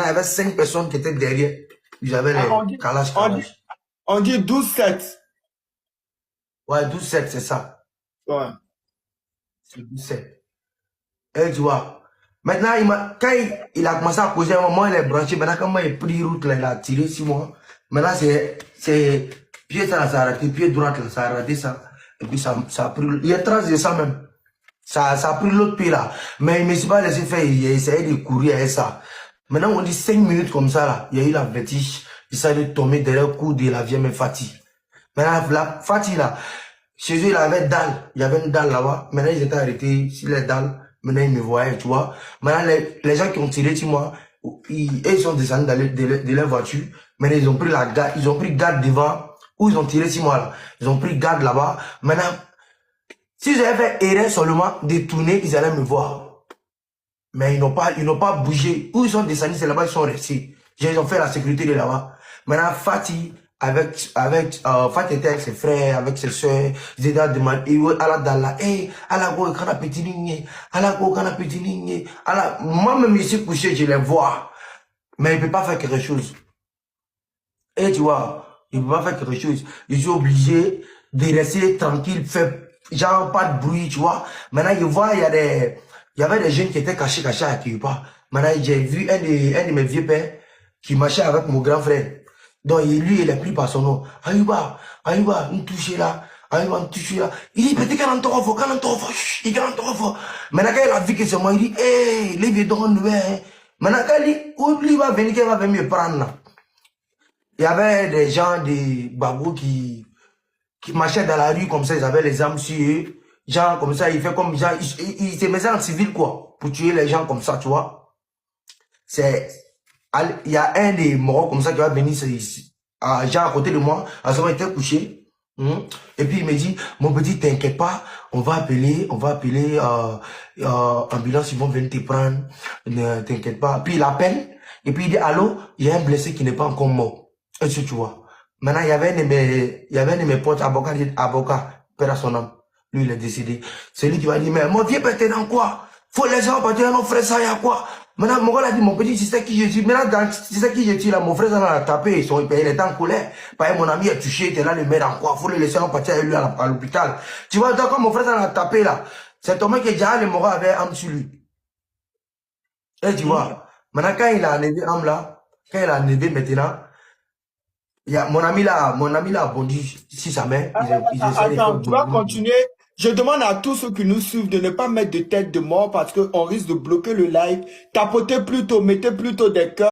il y avait 5 personnes qui étaient derrière. Ils avaient les calages. On dit 12-7. Ouais, 12-7, c'est ça. Ouais. C'est 12-7. Et tu vois, maintenant, quand il a commencé à causer, moi, il est branché. Maintenant, quand moi, il a pris route, là, il a tiré sur moi. Maintenant, c'est pied ça, ça a raté, pied droit, là, ça a raté ça. Et puis, ça a pris, il est trans de ça même. Ça a pris l'autre pied là. Mais il ne s'est pas laissé faire, il a essayé de courir avec ça. Maintenant, on dit 5 minutes comme ça, là, il y a eu la vertige. Il s'est de tomber derrière le cou de la vieille Fatih. Maintenant, la Fatih là, chez eux, il avait dalle. Il y avait une dalle là-bas. Maintenant, ils étaient arrêtés sur les dalles. Maintenant, ils me voyaient, tu vois. Maintenant, les gens qui ont tiré sur moi, ils sont descendus de leur voiture. Maintenant, ils ont pris la garde, ils ont pris garde devant, où ils ont tiré sur moi là. Ils ont pris garde là-bas. Maintenant, si j'avais fait erreur seulement de tourner, ils allaient me voir. Mais ils n'ont pas bougé. Où ils sont descendus, c'est là-bas, ils sont restés. Ils ont fait la sécurité de là-bas. Maintenant, Fatih, Fatih était avec ses frères, avec ses soeurs, ils étaient à demander, à la dalla, hey, à la go, quand petit ligne, à la go, quand petit ligne, moi-même ici couché, je les vois. Mais il ne peut pas faire quelque chose. Et tu vois, il ne peut pas faire quelque chose. Je suis obligé de rester tranquille, faire, genre, pas de bruit, tu vois. Maintenant, je vois, il y avait des jeunes qui étaient cachés à Kiyupa. Maintenant, j'ai vu un de mes vieux pères qui marchait avec mon grand frère. Donc, lui, il est pris par son nom. Ayuba, me toucher là. Ayuba, me toucher là. Il dit, petit, quand il Maintenant, quand il a vu que c'est moi, il dit, hé, les vieux donnent nous, Maintenant, quand lui va venir, qu'il va venir me prendre là. Il y avait des gens, des babous qui marchaient dans la rue comme ça, ils avaient les armes sur eux. Genre comme ça, il fait comme genre, il se mettait en civil quoi, pour tuer les gens comme ça, tu vois. Il y a un des morts comme ça qui va venir ici, genre à côté de moi, à ce moment il était couché. Et puis il me dit, mon petit, t'inquiète pas, on va appeler ambulance, ils vont venir te prendre, ne t'inquiète pas. Puis il appelle, et puis il dit, allô, il y a un blessé qui n'est pas encore mort. Est-ce que tu vois? Maintenant, il y avait un de mes potes, avocat, père à son âme. Lui, il est décédé. C'est lui qui va dire, mais mon vieux père, t'es dans quoi? Faut les gens partir à nos frères, ça y a quoi? Maintenant, mon gars a dit, mon petit, c'est qui je suis. Maintenant, c'est qui je suis là, mon frère, ça l'a tapé, il était en colère. Parce que mon ami est touché, il était là, le mettre en quoi? Faut le laisser partir avec lui à l'hôpital. Tu vois, donc, quand mon frère, ça l'a tapé là, c'est ton mec qui est déjà, le moral avait âme sur lui. Et tu vois, maintenant, quand il a enlevé âme là, quand il a enlevé maintenant, mon ami là a bondi si sa mère. Attends, tu vas continuer. Je demande à tous ceux qui nous suivent de ne pas mettre de tête de mort parce qu'on risque de bloquer le live. Tapotez plutôt, mettez plutôt des cœurs.